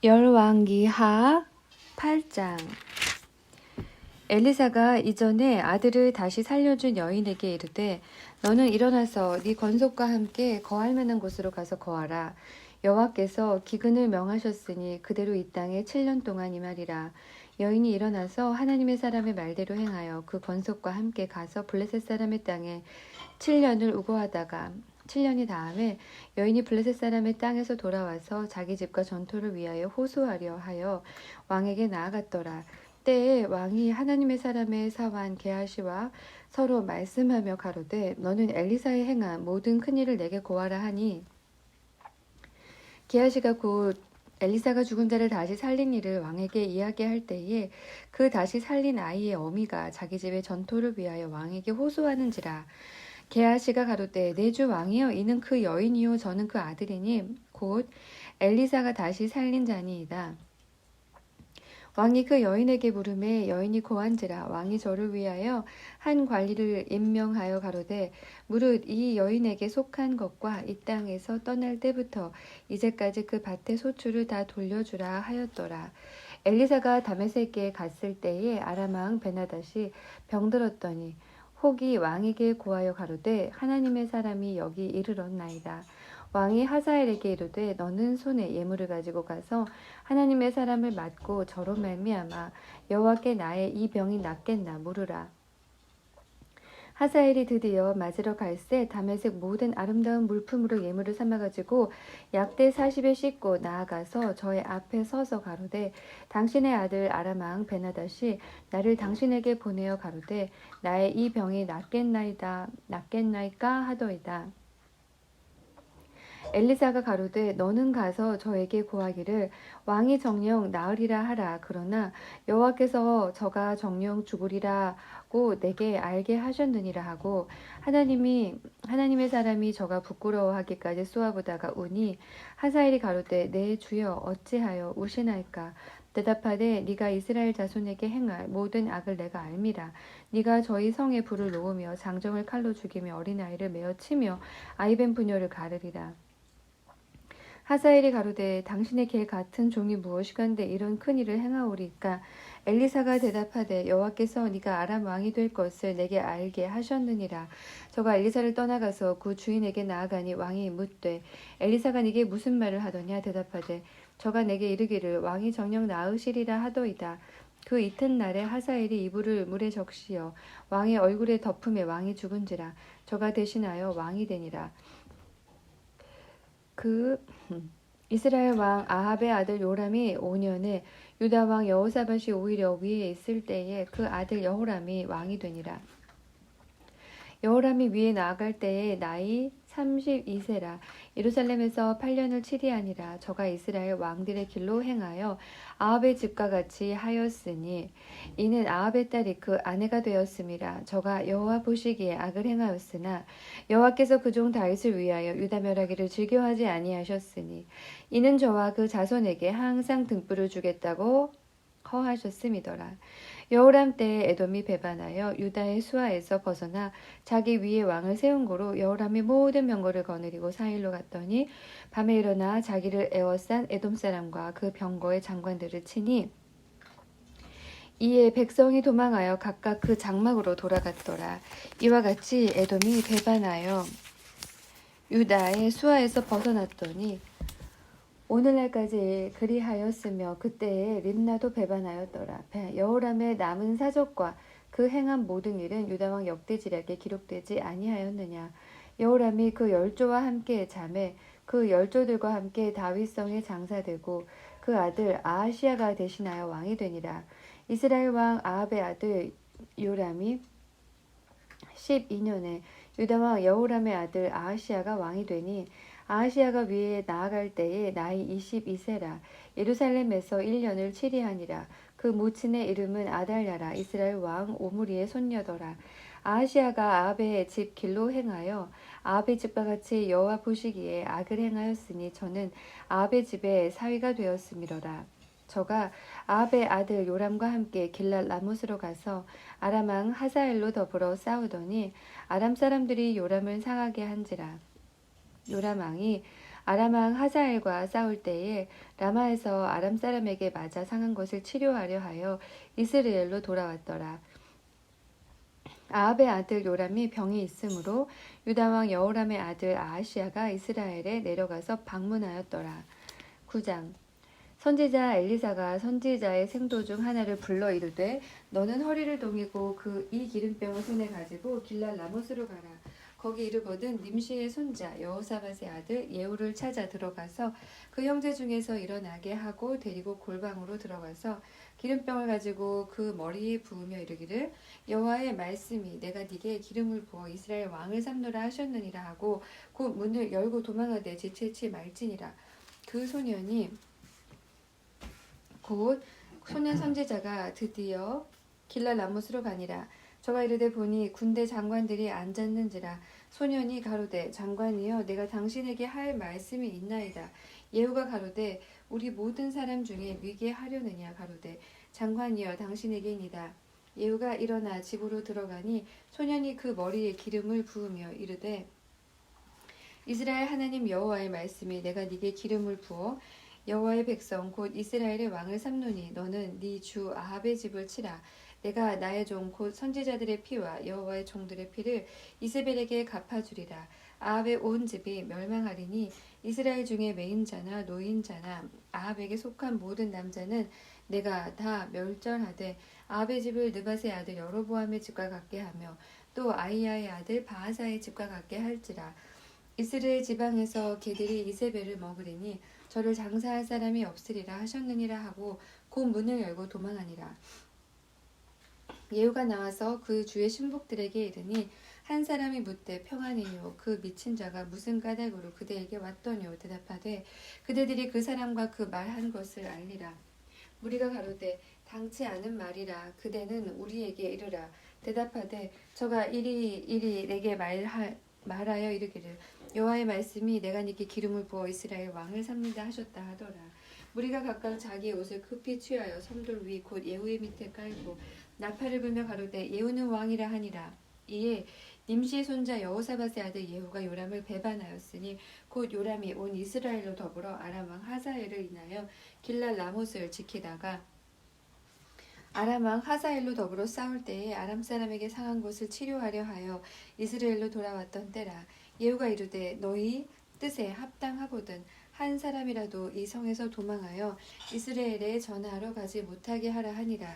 열왕기하 8장. 엘리사가 이전에 아들을 다시 살려준 여인에게 이르되 너는 일어나서 네 건속과 함께 거할 만한 곳으로 가서 거하라. 여호와께서 기근을 명하셨으니 그대로 이 땅에 7년 동안 임하리라. 여인이 일어나서 하나님의 사람의 말대로 행하여 그 건속과 함께 가서 블레셋 사람의 땅에 7년을 우거하다가 7년이 다음에 여인이 블레셋 사람의 땅에서 돌아와서 자기 집과 전토를 위하여 호소하려 하여 왕에게 나아갔더라. 때에 왕이 하나님의 사람의 사환 게하시와 서로 말씀하며 가로되 너는 엘리사의 행한 모든 큰일을 내게 고하라 하니 게하시가 곧 엘리사가 죽은 자를 다시 살린 일을 왕에게 이야기할 때에 그 다시 살린 아이의 어미가 자기 집의 전토를 위하여 왕에게 호소하는지라. 게하시가 가로되 내 주 왕이여 이는 그 여인이요 저는 그 아들이니 곧 엘리사가 다시 살린 자니이다. 왕이 그 여인에게 물음에 여인이 고한지라. 왕이 저를 위하여 한 관리를 임명하여 가로되 무릇 이 여인에게 속한 것과 이 땅에서 떠날 때부터 이제까지 그 밭의 소출을 다 돌려주라 하였더라. 엘리사가 다메섹에 갔을 때에 아람 왕 베나닷이 병들었더니 혹이 왕에게 고하여 가로되 하나님의 사람이 여기 이르렀나이다. 왕이 하사엘에게 이르되 너는 손에 예물을 가지고 가서 하나님의 사람을 맞고 저로 말미암아 여호와께 나의 이 병이 낫겠나 물으라. 하사엘이 드디어 맞으러 갈새 다메섹 모든 아름다운 물품으로 예물을 삼아가지고 약대 40에 씻고 나아가서 저의 앞에 서서 가로되 당신의 아들 아람 왕 베나닷이 나를 당신에게 보내어 가로되 나의 이 병이 낫겠나이까 하더이다. 엘리사가 가로되 너는 가서 저에게 고하기를 왕이 정령 나으리라 하라. 그러나 여호와께서 저가 정령 죽으리라고 내게 알게 하셨느니라 하고 하나님의 사람이 저가 부끄러워하기까지 쏘아보다가 우니 하사엘이 가로되 내 주여 어찌하여 우시나이까. 대답하되 네가 이스라엘 자손에게 행할 모든 악을 내가 알미라. 네가 저희 성에 불을 놓으며 장정을 칼로 죽이며 어린아이를 메어 치며 아이벤 부녀를 가르리라. 하사엘이 가로되 당신의 개 같은 종이 무엇이간데 이런 큰 일을 행하오리까. 엘리사가 대답하되 여호와께서 네가 아람 왕이 될 것을 내게 알게 하셨느니라. 저가 엘리사를 떠나가서 그 주인에게 나아가니 왕이 묻되 엘리사가 네게 무슨 말을 하더냐. 대답하되 저가 내게 이르기를 왕이 정녕 나으시리라 하더이다. 그 이튿날에 하사엘이 이불을 물에 적시어 왕의 얼굴에 덮음에 왕이 죽은지라. 저가 대신하여 왕이 되니라. 이스라엘 왕 아합의 아들 요람이 5년에 유다 왕 여호사밧이 오히려 위에 있을 때에 그 아들 여호람이 왕이 되니라. 여호람이 위에 나아갈 때에 나이 32세라. 예루살렘에서 8년을 치리하니라. 저가 이스라엘 왕들의 길로 행하여 아합의 집과 같이 하였으니 이는 아합의 딸이 그 아내가 되었음이라. 저가 여호와 보시기에 악을 행하였으나 여호와께서 그 종 다윗을 위하여 유다 멸하기를 즐겨하지 아니하셨으니 이는 저와 그 자손에게 항상 등불을 주겠다고 허하셨음이더라. 여호람 때에 에돔이 배반하여 유다의 수하에서 벗어나 자기 위에 왕을 세운 고로 여호람이 모든 병거를 거느리고 사일로 갔더니 밤에 일어나 자기를 에워싼 에돔 사람과 그 병거의 장관들을 치니 이에 백성이 도망하여 각각 그 장막으로 돌아갔더라. 이와 같이 에돔이 배반하여 유다의 수하에서 벗어났더니 오늘날까지 그리하였으며 그때에 림나도 배반하였더라. 여호람의 남은 사적과 그 행한 모든 일은 유다왕 역대지략에 기록되지 아니하였느냐. 여호람이 그 열조와 함께 잠에 그 열조들과 함께 다윗성에 장사되고 그 아들 아하시아가 대신하여 왕이 되니라. 이스라엘 왕 아합의 아들 요람이 12년에 유다왕 여호람의 아들 아하시아가 왕이 되니 아하시아가 위에 나아갈 때에 나이 22세라. 예루살렘에서 1년을 치리하니라. 그 모친의 이름은 아달랴라. 이스라엘 왕 오므리의 손녀더라. 아하시아가 아합의 집 길로 행하여 아합의 집과 같이 여호와 보시기에 악을 행하였으니 저는 아합의 집에 사위가 되었음이로라. 저가 아합의 아들 요람과 함께 길랏 라못으로 가서 아람 왕 하사엘로 더불어 싸우더니 아람 사람들이 요람을 상하게 한지라. 요람 왕이 아람 왕 하자엘과 싸울 때에 라마에서 아람 사람에게 맞아 상한 것을 치료하려 하여 이스라엘로 돌아왔더라. 아합의 아들 요람이 병이 있으므로 유다 왕 여호람의 아들 아하시야가 이스라엘에 내려가서 방문하였더라. 9장. 선지자 엘리사가 선지자의 생도 중 하나를 불러 이르되 너는 허리를 동이고 이 기름병을 손에 가지고 길랄 라못으로 가라. 거기 이르거든 nim시의 손자 여호사밧의 아들 예후를 찾아 들어가서 그 형제 중에서 일어나게 하고 데리고 골방으로 들어가서 기름병을 가지고 그 머리에 부으며 이르기를 여호와의 말씀이 내가 네게 기름을 부어 이스라엘 왕을 삼노라 하셨느니라 하고 곧 문을 열고 도망하되 지체치 말지니라. 그 소년이 곧 소년 선지자가 드디어 길랄 라못으로 가니라. 저가 이르되 보니 군대 장관들이 앉았는지라. 소년이 가로되 장관이여 내가 당신에게 할 말씀이 있나이다. 예후가 가로되 우리 모든 사람 중에 미게 하려느냐. 가로되 장관이여 당신에게이니이다. 예후가 일어나 집으로 들어가니 소년이 그 머리에 기름을 부으며 이르되 이스라엘 하나님 여호와의 말씀이 내가 네게 기름을 부어 여호와의 백성 곧 이스라엘의 왕을 삼노니 너는 네 주 아합의 집을 치라. 내가 나의 종 곧 선지자들의 피와 여호와의 종들의 피를 이세벨에게 갚아주리라. 아합의 온 집이 멸망하리니 이스라엘 중에 매인자나 노인자나 아합에게 속한 모든 남자는 내가 다 멸절하되 아합의 집을 느밧의 아들 여로보암의 집과 같게 하며 또 아이야의 아들 바하사의 집과 같게 할지라. 이스라엘 지방에서 개들이 이세벨을 먹으리니 저를 장사할 사람이 없으리라 하셨느니라 하고 곧 문을 열고 도망하니라. 예후가 나와서 그 주의 신복들에게 이르니 한 사람이 묻되 평안이뇨 그 미친 자가 무슨 까닭으로 그대에게 왔더뇨. 대답하되 그대들이 그 사람과 그 말한 것을 알리라. 무리가 가로되 당치 않은 말이라. 그대는 우리에게 이르라. 대답하되 저가 이리 내게 말하여 이르기를 여호와의 말씀이 내가 네게 기름을 부어 이스라엘 왕을 삼는다 하셨다 하더라. 무리가 각각 자기 옷을 급히 취하여 섬돌 위 곧 예후의 밑에 깔고 나팔을 불며 가로되 예후는 왕이라 하니라. 이에 nim시의 손자 여호사밧의 아들 예후가 요람을 배반하였으니 곧 요람이 온 이스라엘로 더불어 아람 왕 하자엘을 인하여 길랄 라못을 지키다가 아람 왕 하자엘로 더불어 싸울 때에 아람 사람에게 상한 것을 치료하려 하여 이스라엘로 돌아왔던 때라. 예후가 이르되 너희 뜻에 합당하거든 한 사람이라도 이 성에서 도망하여 이스라엘에 전하러 가지 못하게 하라 하니라.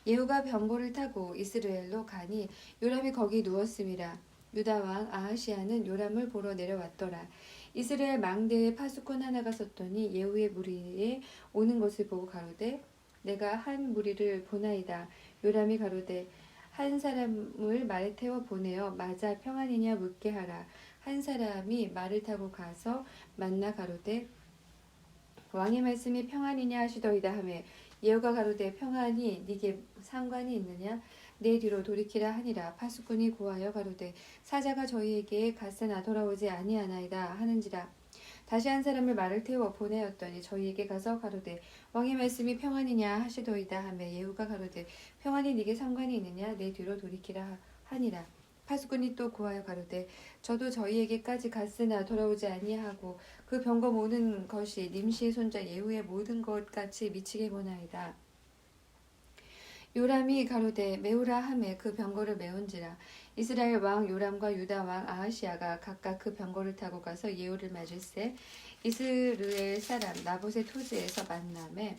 예후가 병거를 타고 이스라엘로 가니 요람이 거기 누웠음이라. 유다 왕 아하시야는 요람을 보러 내려왔더라. 이스라엘 망대에 파수꾼 하나가 섰더니 예후의 무리에 오는 것을 보고 가로되 내가 한 무리를 보나이다. 요람이 가로되 한 사람을 말에 태워 보내어 맞아 평안이냐 묻게 하라. 한 사람이 말을 타고 가서 만나 가로되 왕의 말씀이 평안이냐 하시더이다 하매 예후가 가로되 평안이 네게 상관이 있느냐. 내 뒤로 돌이키라 하니라. 파수꾼이 고하여 가로되 사자가 저희에게 갔으나 돌아오지 아니하나이다 하는지라. 다시 한 사람을 말을 태워 보내었더니 저희에게 가서 가로되 왕의 말씀이 평안이냐 하시더이다 하매 예후가 가로되 평안이 네게 상관이 있느냐. 내 뒤로 돌이키라 하니라. 파수꾼이 또 고하여 가로되 저도 저희에게까지 갔으나 돌아오지 아니하고 그 병거 모는 것이 nim시의 손자 예후의 모든 것 같이 미치게 보나이다. 요람이 가로되 메우라 하매 그 병거를 메운지라. 이스라엘 왕 요람과 유다 왕 아하시야가 각각 그 병거를 타고 가서 예후를 맞을새 이스라엘 사람 나봇의 토지에서 만나매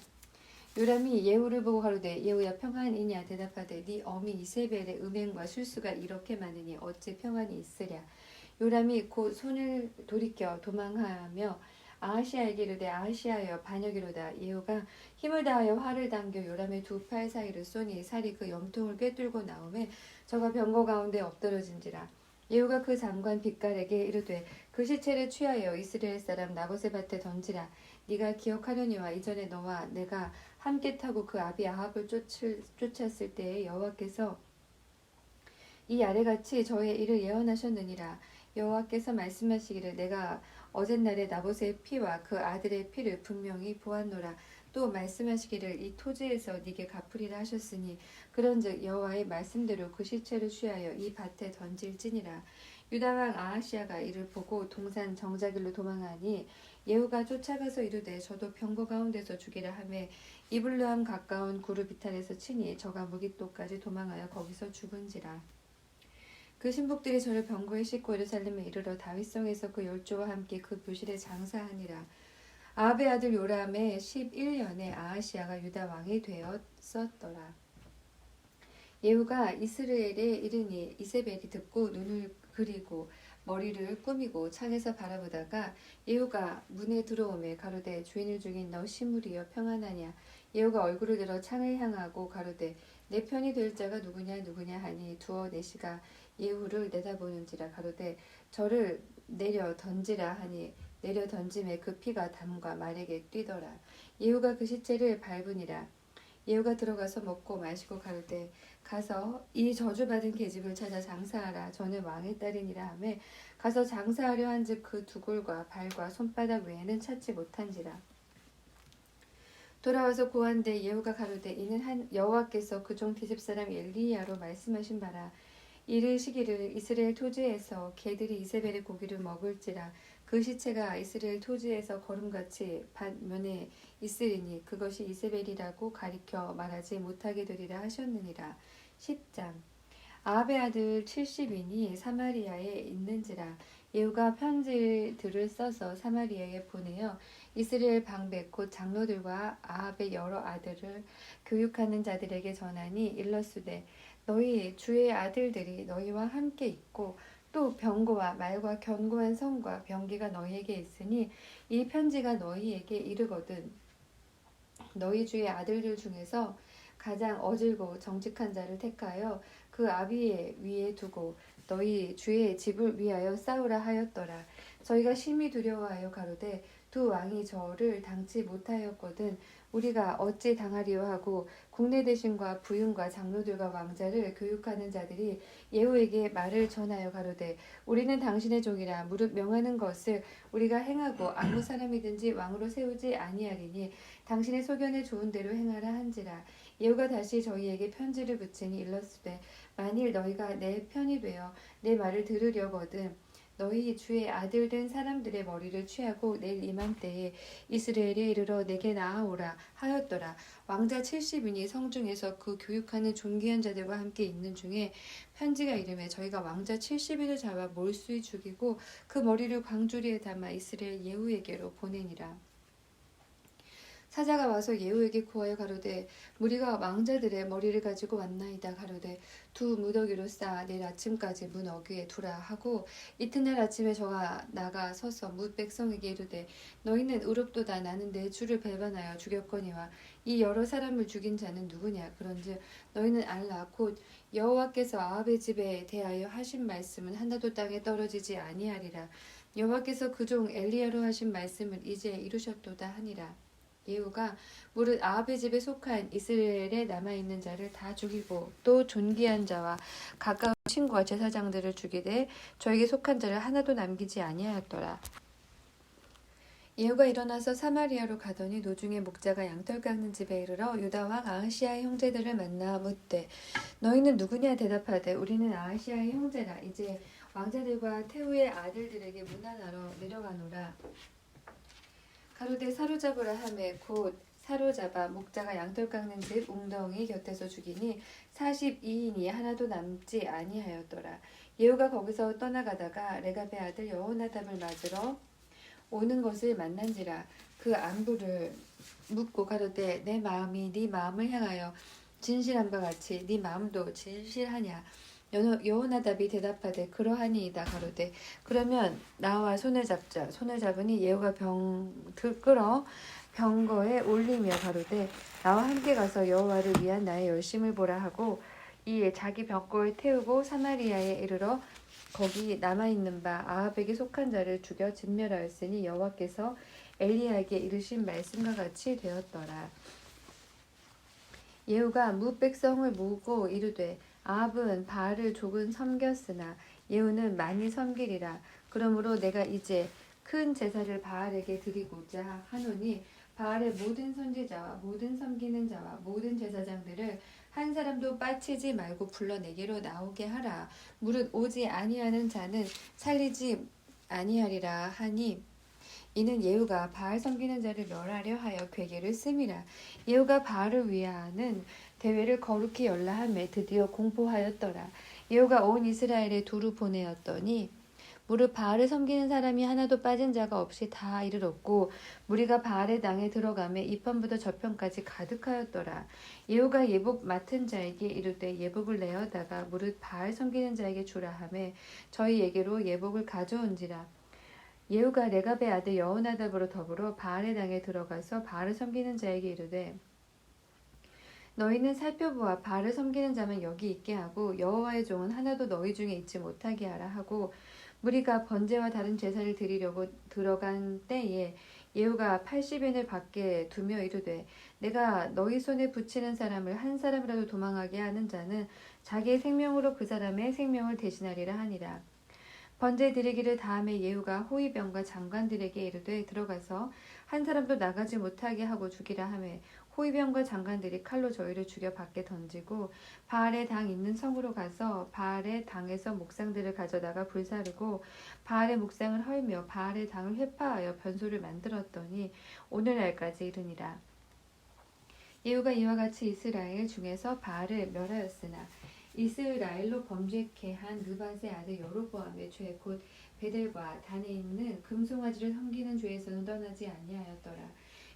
요람이 예후를 보고 가로되 예후야 평안이냐. 대답하되 네 어미 이세벨의 음행과 술수가 이렇게 많으니 어찌 평안이 있으랴. 요람이 곧 손을 돌이켜 도망하며 아하시야에게 이르되 아하시야여 반역이로다. 예후가 힘을 다하여 활을 당겨 요람의 두 팔 사이를 쏘니 살이 그 염통을 꿰뚫고 나오매 저가 병거 가운데 엎드러진지라. 예후가 그 장관 빛깔에게 이르되 그 시체를 취하여 이스라엘 사람 나봇의 밭에 던지라. 네가 기억하려니와 이전에 너와 내가 함께 타고 그 아비 아합을 쫓았을 때에 여호와께서 이 아래같이 저의 일을 예언하셨느니라. 여호와께서 말씀하시기를 내가 어젯날에 나봇의 피와 그 아들의 피를 분명히 보았노라. 또 말씀하시기를 이 토지에서 네게 갚으리라 하셨으니 그런즉 여호와의 말씀대로 그 시체를 취하여 이 밭에 던질지니라. 유다 왕 아하시야가 이를 보고 동산 정자길로 도망하니 예후가 쫓아가서 이르되 저도 병거 가운데서 죽이라 하매 이블루함 가까운 구르 비탈에서 치니 저가 무깃도까지 도망하여 거기서 죽은지라. 그 신복들이 저를 병거에 싣고 예루살렘에 이르러 다윗성에서 그 열조와 함께 그 묘실에 장사하니라. 아합의 아들 요람의 11년에 아하시아가 유다 왕이 되었었더라. 예후가 이스라엘에 이르니 이세벨이 듣고 눈을 그리고 머리를 꾸미고 창에서 바라보다가 예후가 문에 들어오매 가로되 주인을 죽인 너 시므리여 평안하냐. 예후가 얼굴을 들어 창을 향하고 가로되 내 편이 될 자가 누구냐 하니 두어 내시가 예후를 내다보는지라. 가로되 저를 내려 던지라 하니 내려 던짐에 그 피가 담과 말에게 뛰더라. 예후가 그 시체를 밟으니라. 예후가 들어가서 먹고 마시고 가로되 가서 이 저주받은 계집을 찾아 장사하라. 저는 왕의 딸이니라 하매 가서 장사하려 한즉 그 두골과 발과 손바닥 외에는 찾지 못한지라. 돌아와서 고한데 예후가 가로되 이는 한 여호와께서 그 종 디셉 사람 엘리야로 말씀하신 바라. 이르시기를 이스라엘 토지에서 개들이 이세벨의 고기를 먹을지라. 그 시체가 이스라엘 토지에서 거름같이 반면에 있으리니 그것이 이세벨이라고 가리켜 말하지 못하게 되리라 하셨느니라. 10장. 아합의 아들 70인이 사마리아에 있는지라. 예후가 편지들을 써서 사마리아에 보내어 이스라엘 방백 곧 장로들과 아합의 여러 아들을 교육하는 자들에게 전하니 일러스되 너희 주의 아들들이 너희와 함께 있고 또 병거와 말과 견고한 성과 병기가 너희에게 있으니 이 편지가 너희에게 이르거든 너희 주의 아들들 중에서 가장 어질고 정직한 자를 택하여 그 아비의 위에 두고 너희 주의 집을 위하여 싸우라 하였더라. 저희가 심히 두려워하여 가로되 두 왕이 저를 당치 못하였거든 우리가 어찌 당하리요 하고 국내 대신과 부윤과 장로들과 왕자를 교육하는 자들이 예후에게 말을 전하여 가로되 우리는 당신의 종이라 무릇 명하는 것을 우리가 행하고 아무 사람이든지 왕으로 세우지 아니하리니 당신의 소견에 좋은 대로 행하라 한지라. 예후가 다시 저희에게 편지를 붙이니 일렀으되 만일 너희가 내 편이 되어 내 말을 들으려거든 너희 주의 아들 된 사람들의 머리를 취하고 내일 이맘때에 이스라엘에 이르러 내게 나아오라 하였더라. 왕자 70인이 성중에서 그 교육하는 존귀한 자들과 함께 있는 중에 편지가 이름에 저희가 왕자 70인을 잡아 몰수히 죽이고 그 머리를 광주리에 담아 이스라엘 예후에게로 보내니라. 사자가 와서 예후에게 구하여 가로되 무리가 왕자들의 머리를 가지고 왔나이다. 가로되 두 무더기로 쌓아 내일 아침까지 문 어귀에 두라 하고 이튿날 아침에 저가 나가 서서 뭇 백성에게 이르되 너희는 의롭도다. 나는 내 주를 배반하여 죽였거니와 이 여러 사람을 죽인 자는 누구냐. 그런즉 너희는 알라. 곧 여호와께서 아합의 집에 대하여 하신 말씀은 하나도 땅에 떨어지지 아니하리라. 여호와께서 그 종 엘리야로 하신 말씀을 이제 이루셨도다 하니라. 예후가 무릇 아합의 집에 속한 이스라엘에 남아있는 자를 다 죽이고 또 존귀한 자와 가까운 친구와 제사장들을 죽이되 저에게 속한 자를 하나도 남기지 아니하였더라. 예후가 일어나서 사마리아로 가더니 노중에 목자가 양털 깎는 집에 이르러 유다와 아하시아의 형제들을 만나 묻되 너희는 누구냐. 대답하되 우리는 아하시아의 형제라. 이제 왕자들과 태후의 아들들에게 문안하러 내려가노라. 가로되 사로잡으라 하매 곧 사로잡아 목자가 양털 깎는 집 웅덩이 곁에서 죽이니 42인이 하나도 남지 아니하였더라. 예후가 거기서 떠나가다가 레갑의 아들 여호나답을 맞으러 오는 것을 만난지라. 그 안부를 묻고 가로되 내 마음이 네 마음을 향하여 진실함과 같이 네 마음도 진실하냐. 여호나답이 대답하되 그러하니이다. 가로되 그러면 나와 손을 잡자. 손을 잡으니 예후가 끌어 병거에 올리며 가로되 나와 함께 가서 여호와를 위한 나의 열심을 보라 하고 이에 자기 병거에 태우고 사마리아에 이르러 거기 남아있는 바 아합에게 속한 자를 죽여 진멸하였으니 여호와께서 엘리야에게 이르신 말씀과 같이 되었더라. 예후가 뭇 백성을 모으고 이르되 아합은 바알을 조금 섬겼으나 예후는 많이 섬기리라. 그러므로 내가 이제 큰 제사를 바알에게 드리고자 하노니 바알의 모든 선지자와 모든 섬기는 자와 모든 제사장들을 한 사람도 빠치지 말고 불러 내게로 나오게 하라. 무릇 오지 아니하는 자는 살리지 아니하리라 하니 이는 예후가 바알 섬기는 자를 멸하려 하여 괴계를 씀이라. 예후가 바알을 위하는 대회를 거룩히 열라함에 드디어 공포하였더라. 예후가 온 이스라엘에 두루 보내었더니 무릇 바알을 섬기는 사람이 하나도 빠진 자가 없이 다 이르렀고 무리가 바알의 땅에 들어가매 이 편부터 저 편까지 가득하였더라. 예후가 예복 맡은 자에게 이르되 예복을 내어다가 무릇 바알 섬기는 자에게 주라 하매 저희에게로 예복을 가져온지라. 예후가 레갑의 아들 여호나답으로 더불어 바알의 땅에 들어가서 바알을 섬기는 자에게 이르되 너희는 살펴보아 바알을 섬기는 자만 여기 있게 하고 여호와의 종은 하나도 너희 중에 있지 못하게 하라 하고 무리가 번제와 다른 제사를 드리려고 들어간 때에 예후가 80인을 밖에 두며 이르되 내가 너희 손에 붙이는 사람을 한 사람이라도 도망하게 하는 자는 자기의 생명으로 그 사람의 생명을 대신하리라 하니라. 번제 드리기를 다음에 예후가 호위병과 장관들에게 이르되 들어가서 한 사람도 나가지 못하게 하고 죽이라 하매 호위병과 장관들이 칼로 저희를 죽여 밖에 던지고 바알의 당 있는 성으로 가서 바알의 당에서 목상들을 가져다가 불사르고 바알의 목상을 헐며 바알의 당을 회파하여 변소를 만들었더니 오늘날까지 이르니라. 예후가 이와 같이 이스라엘 중에서 바알을 멸하였으나 이스라엘로 범죄케 한 느밧의 아들 여로보암의 죄 곧 베델과 단에 있는 금송아지를 섬기는 죄에서는 떠나지 아니하였더라.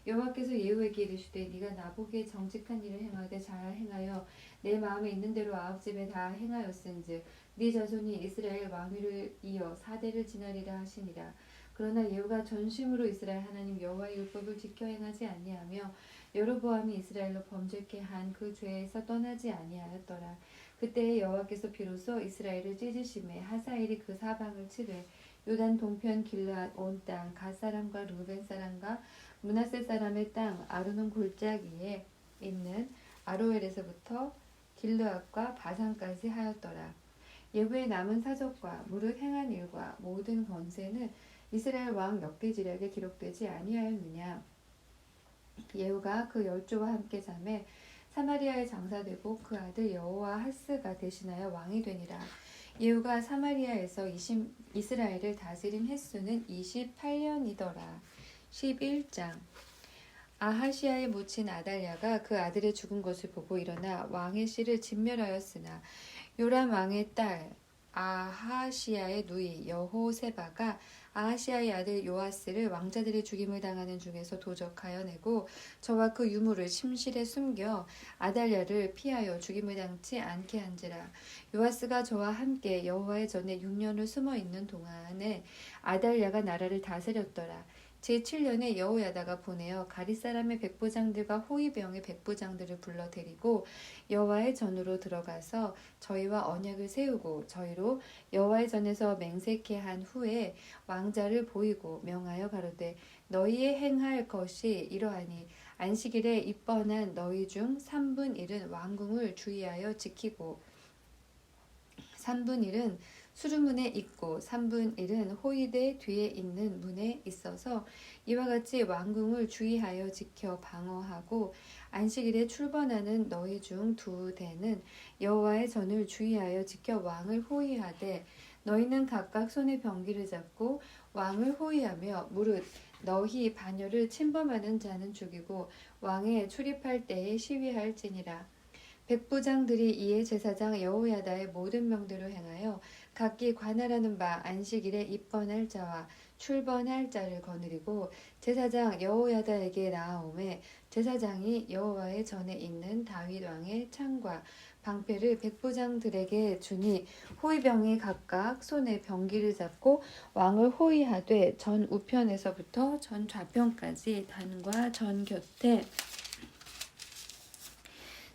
여호와께서 예후에게 이르시되 네가 나보기에 정직한 일을 행하되 잘 행하여 내 마음에 있는 대로 아홉 집에 다 행하였은즉 네 자손이 이스라엘 왕위를 이어 4대를 지나리라 하시니라. 그러나 예후가 전심으로 이스라엘 하나님 여호와의 율법을 지켜 행하지 아니하며 여로보암이 이스라엘로 범죄케 한 그 죄에서 떠나지 아니하였더라. 그때에 여호와께서 비로소 이스라엘을 찢으심에 하사엘이 그 사방을 치되 요단 동편 길르앗 온 땅 갓 사람과 루벤 사람과 므낫세 사람의 땅 아르논 골짜기에 있는 아로엘에서부터 길르앗과 바산까지 하였더라. 예후의 남은 사적과 무릇 행한 일과 모든 권세는 이스라엘 왕 역대지략에 기록되지 아니하였느냐. 예후가 그 열조와 함께 잠에 사마리아에 장사되고 그 아들 여호아하스가 대신하여 왕이 되니라. 예후가 사마리아에서 이스라엘을 다스린 횟수는 28년이더라. 11장. 아하시아의 모친 아달랴가 그 아들의 죽은 것을 보고 일어나 왕의 씨를 진멸하였으나 요람 왕의 딸 아하시아의 누이 여호세바가 아하시아의 아들 요아스를 왕자들의 죽임을 당하는 중에서 도적하여 내고 저와 그 유물을 침실에 숨겨 아달랴를 피하여 죽임을 당치 않게 한지라. 요아스가 저와 함께 여호와의 전에 6년을 숨어 있는 동안에 아달랴가 나라를 다스렸더라. 제7년에 여호야다가 보내어 가릿 사람의 백부장들과 호위병의 백부장들을 불러 데리고 여호와의 전으로 들어가서 저희와 언약을 세우고 저희로 여호와의 전에서 맹세케 한 후에 왕자를 보이고 명하여 가로되 너희의 행할 것이 이러하니 안식일에 입번한 너희 중 3분 1은 왕궁을 주의하여 지키고 3분 1은 수루문에 있고 3분 1은 호위대 뒤에 있는 문에 있어서 이와 같이 왕궁을 주의하여 지켜 방어하고 안식일에 출번하는 너희 중 2대는 여호와의 전을 주의하여 지켜 왕을 호위하되 너희는 각각 손에 병기를 잡고 왕을 호위하며 무릇 너희 반열을 침범하는 자는 죽이고 왕에 출입할 때에 시위할지니라. 백부장들이 이에 제사장 여호야다의 모든 명대로 행하여 각기 관할하는 바 안식일에 입번할 자와 출번할 자를 거느리고 제사장 여호야다에게 나아오매 제사장이 여호와의 전에 있는 다윗 왕의 창과 방패를 백부장들에게 주니 호위병이 각각 손에 병기를 잡고 왕을 호위하되 전 우편에서부터 전 좌편까지 단과 전 곁에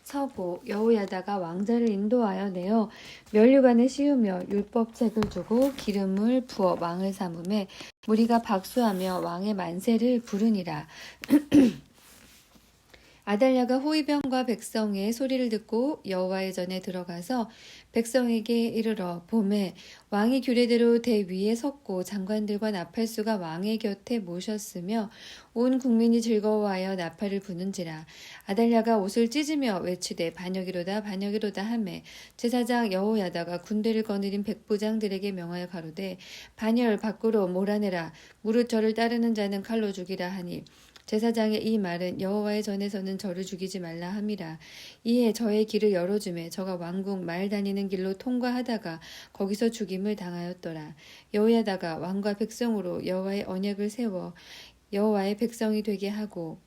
서고 여호야다가 왕자를 인도하여 내어 면류관에 씌우며 율법책을 주고 기름을 부어 왕을 삼음에 무리가 박수하며 왕의 만세를 부르니라. 아달랴가 호위병과 백성의 소리를 듣고 여호와의 전에 들어가서 백성에게 이르러 봄에 왕이 규례대로 대위에 섰고 장관들과 나팔수가 왕의 곁에 모셨으며 온 국민이 즐거워하여 나팔을 부는지라. 아달랴가 옷을 찢으며 외치되 반역이로다 반역이로다 하매 제사장 여호야다가 군대를 거느린 백부장들에게 명하여 가로되 반열 밖으로 몰아내라. 무릇 저를 따르는 자는 칼로 죽이라 하니 제사장의 이 말은 여호와의 전에서는 저를 죽이지 말라 함이라. 이에 저의 길을 열어주매 저가 왕궁 말 다니는 길로 통과하다가 거기서 죽임을 당하였더라. 여호야다가 왕과 백성으로 여호와의 언약을 세워 여호와의 백성이 되게 하고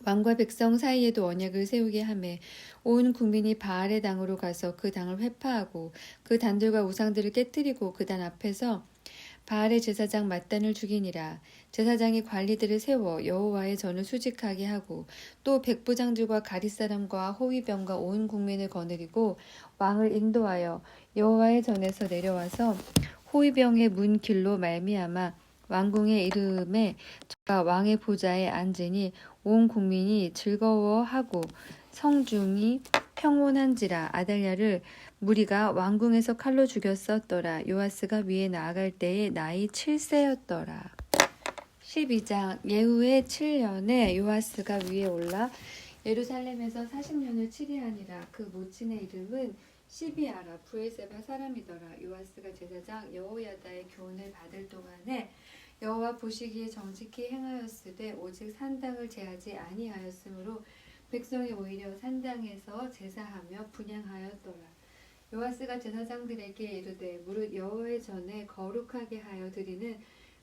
왕과 백성 사이에도 언약을 세우게 하매 온 국민이 바알의 당으로 가서 그 당을 회파하고 그 단들과 우상들을 깨뜨리고 그 단 앞에서 바알의 제사장 mat단을 죽이니라. 제사장이 관리들을 세워 여호와의 전을 수직하게 하고 또 백부장들과 가릿사람과 호위병과 온 국민을 거느리고 왕을 인도하여 여호와의 전에서 내려와서 호위병의 문 길로 말미암아 왕궁에 이름에 저가 왕의 보좌에 앉으니 온 국민이 즐거워하고 성중이 평온한지라. 아달랴를 무리가 왕궁에서 칼로 죽였었더라. 요아스가 위에 나아갈 때에 나이 7세였더라. 12장. 예후의 7년에 요아스가 위에 올라 예루살렘에서 40년을 치리하니라. 그 모친의 이름은 시비아라 브엘세바 사람이더라. 요아스가 제사장 여호야다의 교훈을 받을 동안에 여호와 보시기에 정직히 행하였으되 오직 산당을 제하지 아니하였으므로 백성이 오히려 산당에서 제사하며 분향하였더라. 요아스가 제사장들에게 이르되 무릇 여호와의 전에 거룩하게 하여 드리는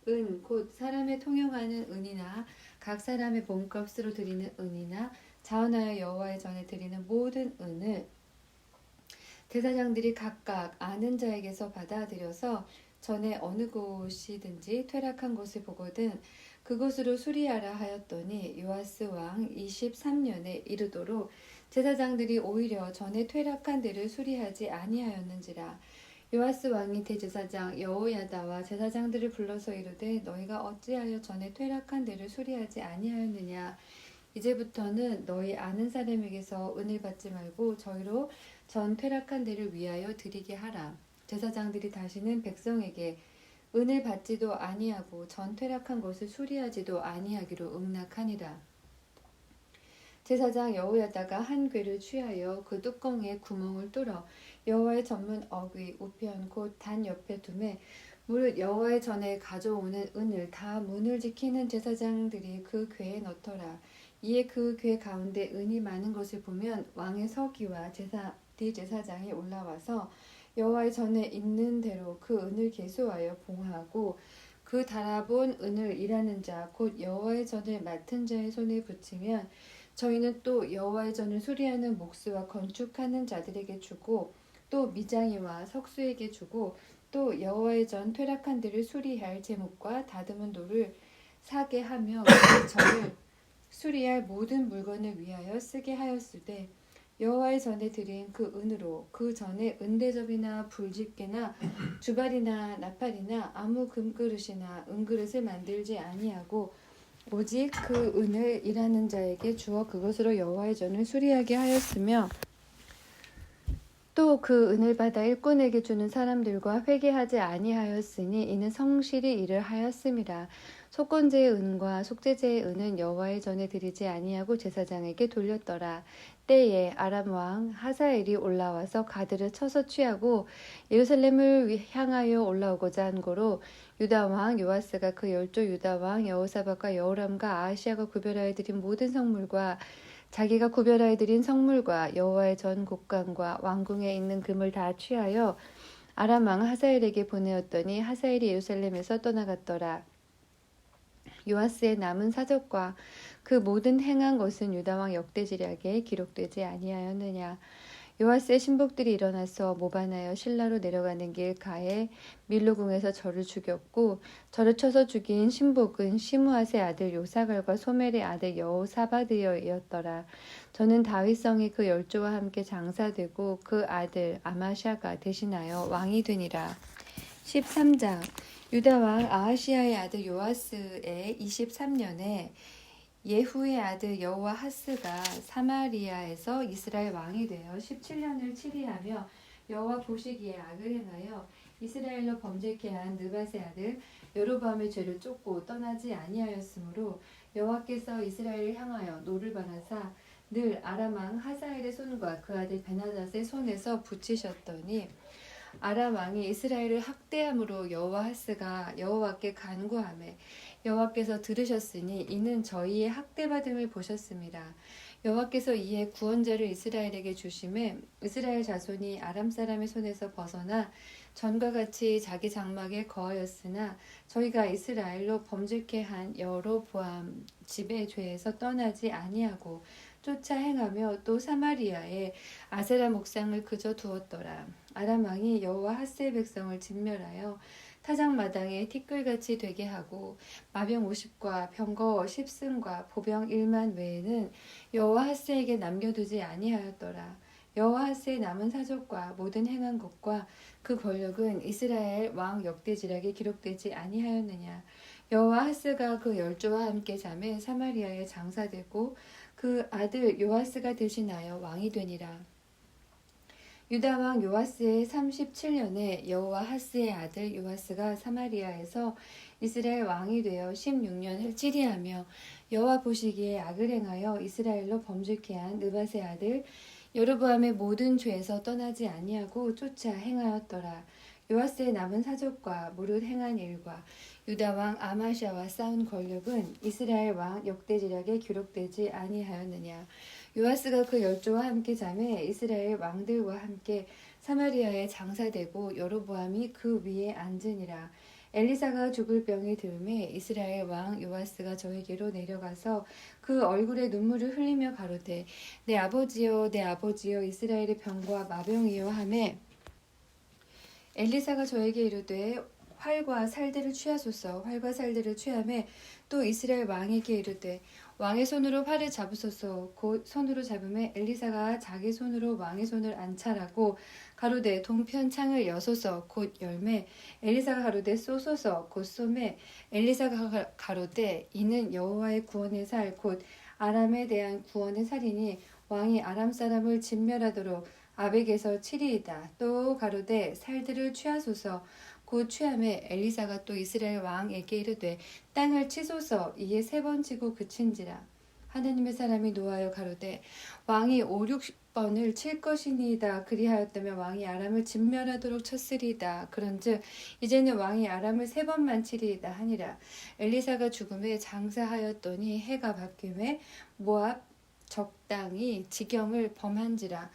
은 곧 사람의 통용하는 은이나 각 사람의 몸값으로 드리는 은이나 자원하여 여호와의 전에 드리는 모든 은을 제사장들이 각각 아는 자에게서 받아들여서 전에 어느 곳이든지 퇴락한 곳을 보거든 그곳으로 수리하라 하였더니 요아스 왕 23년에 이르도록 제사장들이 오히려 전에 퇴락한 데를 수리하지 아니하였는지라. 요아스 왕이 대제사장 여호야다와 제사장들을 불러서 이르되 너희가 어찌하여 전에 퇴락한 데를 수리하지 아니하였느냐. 이제부터는 너희 아는 사람에게서 은을 받지 말고 저희로 전 퇴락한 데를 위하여 드리게 하라. 제사장들이 다시는 백성에게 은을 받지도 아니하고 전 퇴락한 것을 수리하지도 아니하기로 응낙하니라. 제사장 여호야다가 한 궤를 취하여 그 뚜껑에 구멍을 뚫어 여호와의 전문 어귀 우편 곧 단 옆에 두매 무릇 여호와의 전에 가져오는 은을 다 문을 지키는 제사장들이 그 궤에 넣더라. 이에 그 궤 가운데 은이 많은 것을 보면 왕의 서기와 대제사장이 올라와서 여호와의 전에 있는 대로 그 은을 계수하여 봉하고 그 달아본 은을 일하는 자 곧 여호와의 전을 맡은 자의 손에 붙이면 저희는 또 여호와의 전을 수리하는 목수와 건축하는 자들에게 주고 또 미장이와 석수에게 주고 또 여호와의 전 퇴락한 데를 수리할 제목과 다듬은 돌을 사게 하며 그 전을 수리할 모든 물건을 위하여 쓰게 하였으되 여호와의 전에 드린 그 은으로 그 전에 은대접이나 불집게나 주발이나 나팔이나 아무 금그릇이나 은그릇을 만들지 아니하고 오직 그 은을 일하는 자에게 주어 그것으로 여호와의 전을 수리하게 하였으며 또 그 은을 받아 일꾼에게 주는 사람들과 회개하지 아니하였으니 이는 성실히 일을 하였음이라. 속건제의 은과 속죄제의 은은 여호와의 전에 드리지 아니하고 제사장에게 돌렸더라. 때에 아람 왕 하사엘이 올라와서 가드를 쳐서 취하고 예루살렘을 향하여 올라오고자 한 고로 유다 왕 요아스가 그 열조 유다 왕 여호사밧과 여호람과 아하시아가 구별하여 드린 모든 성물과 자기가 구별하여 드린 성물과 여호와의 전 곡간과 왕궁에 있는 금을 다 취하여 아람 왕 하사엘에게 보내었더니 하사엘이 예루살렘에서 떠나갔더라. 요아스의 남은 사적과 그 모든 행한 것은 유다 왕 역대지략에 기록되지 아니하였느냐. 요아스의 신복들이 일어나서 모반하여 실라로 내려가는 길 가에 밀로궁에서 저를 죽였고 저를 쳐서 죽인 신복은 시므앗의 아들 요사갈과 소멜의 아들 여호사밧이었더라. 저는 다윗성이 그 열조와 함께 장사되고 그 아들 아마샤가 대신하여 왕이 되니라. 13장. 유다 왕 아하시아의 아들 요아스의 23년에 예후의 아들 여호와하스가 사마리아에서 이스라엘 왕이 되어 17년을 치리하며 여호와 보시기에 악을 행하여 이스라엘로 범죄케 한 느밧의 아들 여로보암의 죄를 쫓고 떠나지 아니하였으므로 여호와께서 이스라엘을 향하여 노를 발하사 늘 아람 왕 하사엘의 손과 그 아들 베나닷의 손에서 붙이셨더니 아람 왕이 이스라엘을 학대함으로 여호와하스가 여호와께 간구하매 여호와께서 들으셨으니 이는 저희의 학대받음을 보셨습니다. 여호와께서 이에 구원자를 이스라엘에게 주심에 이스라엘 자손이 아람 사람의 손에서 벗어나 전과 같이 자기 장막에 거하였으나 저희가 이스라엘로 범죄케 한 여로보암 집의 죄에서 떠나지 아니하고 쫓아 행하며 또 사마리아에 아세라 목상을 그저 두었더라. 아람 왕이 여호와 하스의 백성을 진멸하여 타작마당에 티끌같이 되게 하고 마병 50과 병거 10승과 보병 1만 외에는 여호와 하스에게 남겨두지 아니하였더라. 여호와 하스의 남은 사적과 모든 행한 것과 그 권력은 이스라엘 왕 역대지략에 기록되지 아니하였느냐. 여호와 하스가 그 열조와 함께 잠에 사마리아에 장사되고 그 아들 요아스가 대신하여 왕이 되니라. 유다 왕 요아스의 37년에 여호와 하스의 아들 요아스가 사마리아에서 이스라엘 왕이 되어 16년을 치리하며 여호와 보시기에 악을 행하여 이스라엘로 범죄케 한 느밧의 아들 여로보암의 모든 죄에서 떠나지 아니하고 쫓아 행하였더라. 요아스의 남은 사적과 무릇 행한 일과 유다 왕 아마샤와 싸운 권력은 이스라엘 왕 역대지략에 기록되지 아니하였느냐. 요아스가 그 열조와 함께 잠에 이스라엘 왕들과 함께 사마리아에 장사되고 여로보암이 그 위에 앉으니라. 엘리사가 죽을 병이 들매 이스라엘 왕 요아스가 저에게로 내려가서 그 얼굴에 눈물을 흘리며 가로되 내 아버지여 내 아버지여 이스라엘의 병과 마병이여 하매 엘리사가 저에게 이르되 활과 살들을 취하소서. 활과 살들을 취하매 또 이스라엘 왕에게 이르되 왕의 손으로 활을 잡으소서. 곧 손으로 잡음에 엘리사가 자기 손으로 왕의 손을 안찰하고 가로되 동편 창을 여소서. 곧 열매 엘리사가 가로되 쏘소서. 곧 쏘매 엘리사가 가로되 이는 여호와의 구원의 살 곧 아람에 대한 구원의 살이니 왕이 아람 사람을 진멸하도록 아벡에서 치리이다. 또 가로되 살들을 취하소서. 곧 취함에 엘리사가 또 이스라엘 왕에게 이르되 땅을 치소서. 이에 3번 치고 그친지라. 하나님의 사람이 노하여 가로되 왕이 5-6번을 칠 것이니이다. 그리하였다면 왕이 아람을 진멸하도록 쳤으리이다. 그런즉 이제는 왕이 아람을 3번만 치리이다 하니라. 엘리사가 죽음에 장사하였더니 해가 바뀜에 모압 적당이 지경을 범한지라.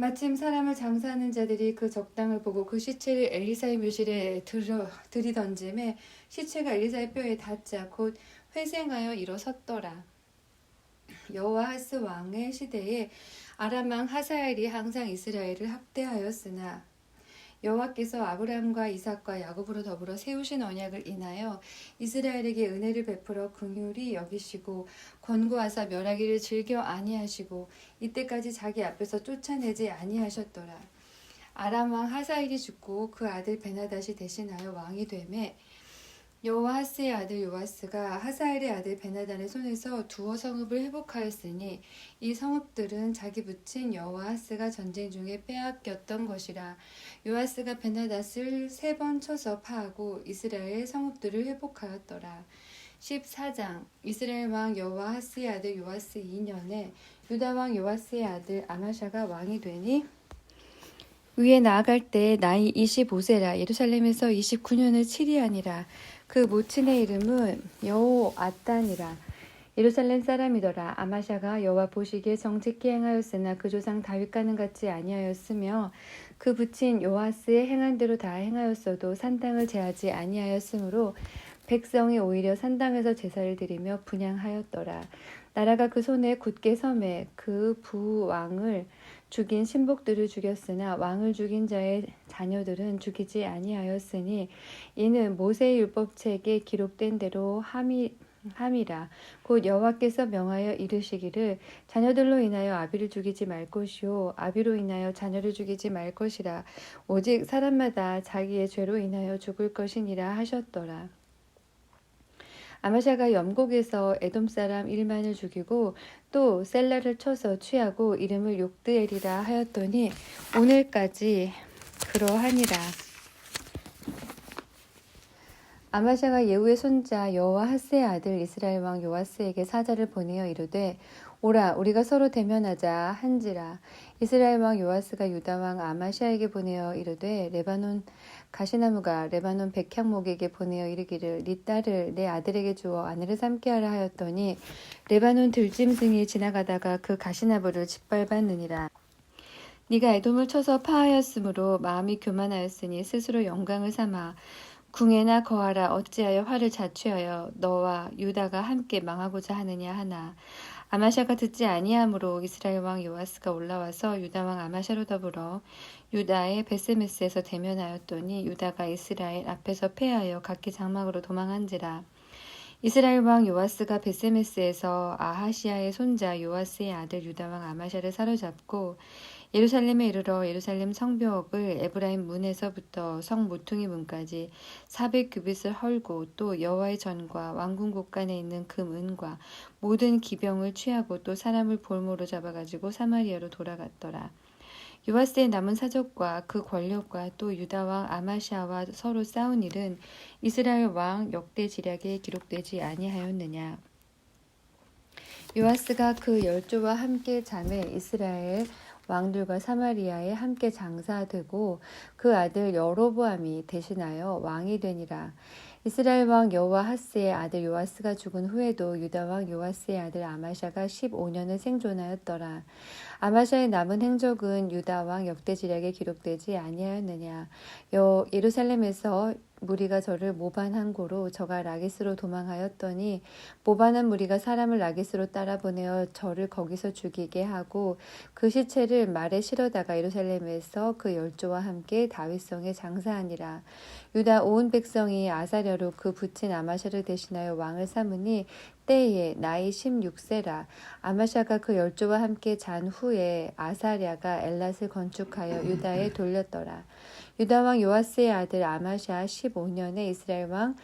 마침 사람을 장사하는 자들이 그 적당을 보고 그 시체를 엘리사의 묘실에 들이던짐에 시체가 엘리사의 뼈에 닿자 곧 회생하여 일어섰더라. 여호와하스 왕의 시대에 아람 왕 하사엘이 항상 이스라엘을 학대하였으나 여호와께서 아브라함과 이삭과 야곱으로 더불어 세우신 언약을 인하여 이스라엘에게 은혜를 베풀어 긍휼히 여기시고 권고하사 멸하기를 즐겨 아니하시고 이때까지 자기 앞에서 쫓아내지 아니하셨더라. 아람 왕 하사엘이 죽고 그 아들 베나닷이 대신하여 왕이 되매 여호와하스의 아들 요아스가 하사엘의 아들 베나단의 손에서 두어 성읍을 회복하였으니 이 성읍들은 자기 부친 여호와하스가 전쟁 중에 빼앗겼던 것이라. 요아스가 베나닷을 3번 쳐서 파하고 이스라엘 성읍들을 회복하였더라. 14장 이스라엘 왕 여호와하스의 아들 요아스 2년에 유다 왕 요아스의 아들 아마샤가 왕이 되니 위에 나아갈 때 나이 25세라. 예루살렘에서 29년을 치리하니라. 그 모친의 이름은 여호아단이라. 예루살렘 사람이더라. 아마샤가 여호와 보시기에 정직히 행하였으나 그 조상 다윗과는 같지 아니하였으며 그 부친 요아스의 행한 대로 다 행하였어도 산당을 제하지 아니하였으므로 백성이 오히려 산당에서 제사를 드리며 분향하였더라. 나라가 그 손에 굳게 섬에 그 부왕을 죽인 신복들을 죽였으나 왕을 죽인 자의 자녀들은 죽이지 아니하였으니 이는 모세의 율법책에 기록된 대로 함이라. 곧 여호와께서 명하여 이르시기를 자녀들로 인하여 아비를 죽이지 말 것이요 아비로 인하여 자녀를 죽이지 말 것이라. 오직 사람마다 자기의 죄로 인하여 죽을 것이니라 하셨더라. 아마샤가 염곡에서 에돔 사람 1만을 죽이고 또 셀라를 쳐서 취하고 이름을 욕드엘이라 하였더니 오늘까지 그러하니라. 아마샤가 예후의 손자 여호아하스의 아들 이스라엘 왕 요아스에게 사자를 보내어 이르되 오라 우리가 서로 대면하자 한지라. 이스라엘 왕 요아스가 유다 왕 아마샤에게 보내어 이르되 레바논 가시나무가 레바논 백향목에게 보내어 이르기를 네 딸을 내 아들에게 주어 아내를 삼게 하라 하였더니 레바논 들짐승이 지나가다가 그 가시나무를 짓밟았느니라. 네가 에돔을 쳐서 파하였으므로 마음이 교만하였으니 스스로 영광을 삼아 궁에나 거하라. 어찌하여 화를 자취하여 너와 유다가 함께 망하고자 하느냐 하나. 아마샤가 듣지 아니하므로 이스라엘 왕 요아스가 올라와서 유다 왕 아마샤로 더불어 유다의 베세메스에서 대면하였더니 유다가 이스라엘 앞에서 패하여 각기 장막으로 도망한지라. 이스라엘 왕 요아스가 베세메스에서 아하시아의 손자 요아스의 아들 유다 왕 아마샤를 사로잡고 예루살렘에 이르러 예루살렘 성벽을 에브라임 문에서부터 성 모퉁이 문까지 400규빗을 헐고 또 여호와의 전과 왕궁 곳간에 있는 금은과 모든 기병을 취하고 또 사람을 볼모로 잡아가지고 사마리아로 돌아갔더라. 요아스의 남은 사적과 그 권력과 또 유다 왕 아마시아와 서로 싸운 일은 이스라엘 왕 역대 지략에 기록되지 아니하였느냐. 요아스가 그 열조와 함께 잠에 이스라엘 왕들과 사마리아에 함께 장사되고 그 아들 여로보암이 대신하여 왕이 되니라. 이스라엘 왕 여호아하스의 아들 요아스가 죽은 후에도 유다 왕 요아스의 아들 아마샤가 15년을 생존하였더라. 아마샤의 남은 행적은 유다 왕 역대지략에 기록되지 아니하였느냐. 예루살렘에서 무리가 저를 모반한 고로 저가 라기스로 도망하였더니 모반한 무리가 사람을 라기스로 따라 보내어 저를 거기서 죽이게 하고 그 시체를 말에 실어다가 예루살렘에서 그 열조와 함께 다윗성에 장사하니라. 유다 온 백성이 아사랴로 그 붙인 아마샤를 대신하여 왕을 삼으니 때에 나이 16세라. 아마샤가 그 열조와 함께 잔 후에 아사랴가 엘랏을 건축하여 유다에 돌렸더라. 유다 왕 요아스의 아들 아마샤 15년에 이스라엘 왕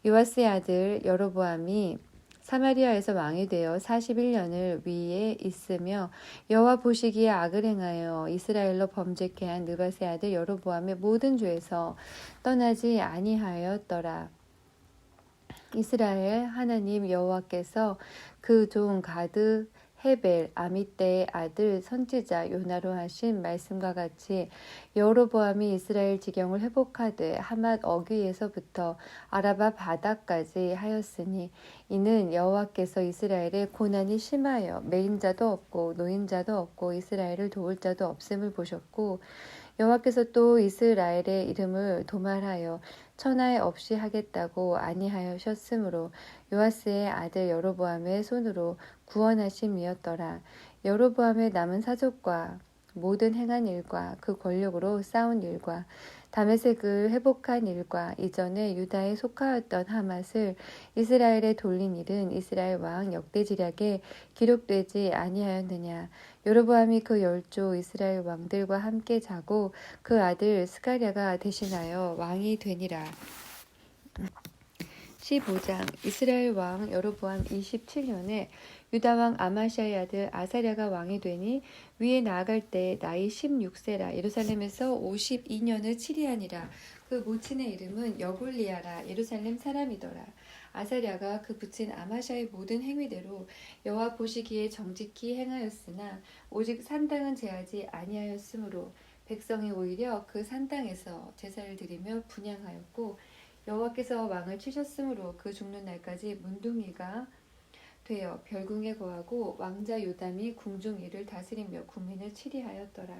요아스의 아들 여로보암이 사마리아에서 왕이 되어 41년을 위에 있으며 여호와 보시기에 악을 행하여 이스라엘로 범죄케 한 느밧의 아들 여로보암의 모든 죄에서 떠나지 아니하였더라. 이스라엘 하나님 여호와께서 그 종 가드 헤벨 아미떼의 아들 선지자 요나로 하신 말씀과 같이 여로보암이 이스라엘 지경을 회복하되 하맛 어귀에서부터 아라바 바다까지 하였으니 이는 여호와께서 이스라엘의 고난이 심하여 매임자도 없고 노임자도 없고 이스라엘을 도울 자도 없음을 보셨고 여호와께서 또 이스라엘의 이름을 도말하여 천하에 없이 하겠다고 아니하셨으므로 요아스의 아들 여로보암의 손으로 구원하심이었더라. 여로보암의 남은 사족과 모든 행한 일과 그 권력으로 싸운 일과 다메섹을 회복한 일과 이전에 유다에 속하였던 하맛을 이스라엘에 돌린 일은 이스라엘 왕 역대지략에 기록되지 아니하였느냐. 여로보암이 그 열조 이스라엘 왕들과 함께 자고 그 아들 스가랴가 대신하여 왕이 되니라. 15장 이스라엘 왕 여로보암 27년에 유다 왕 아마시아의 아들 아사랴가 왕이 되니 위에 나아갈 때 나이 16세라. 예루살렘에서 52년을 치리하니라. 그 모친의 이름은 여골리아라. 예루살렘 사람이더라. 아사랴가 그 붙인 아마샤의 모든 행위대로 여호와 보시기에 정직히 행하였으나 오직 산당은 제하지 아니하였으므로 백성이 오히려 그 산당에서 제사를 드리며 분향하였고 여호와께서 왕을 치셨으므로 그 죽는 날까지 문둥이가 되어 별궁에 거하고 왕자 요담이 궁중 일을 다스리며 국민을 치리하였더라.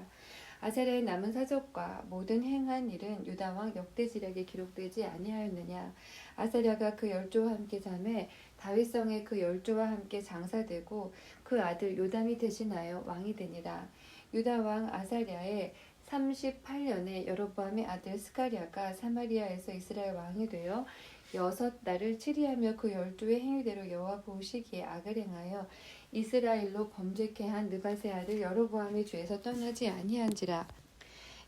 아사랴의 남은 사적과 모든 행한 일은 유다 왕 역대지략에 기록되지 아니하였느냐. 아사랴가 그 열조와 함께 잠에 다윗성에 그 열조와 함께 장사되고 그 아들 요담이 대신하여 왕이 되니라. 유다 왕 아사랴의 38년에 여로보암의 아들 스가랴가 사마리아에서 이스라엘 왕이 되어 6달을 치리하며 그 열조의 행위대로 여호와 보시기에 악을 행하여 이스라엘로 범죄케 한 느밧의 아들 여로보암의 죄에서 떠나지 아니한지라.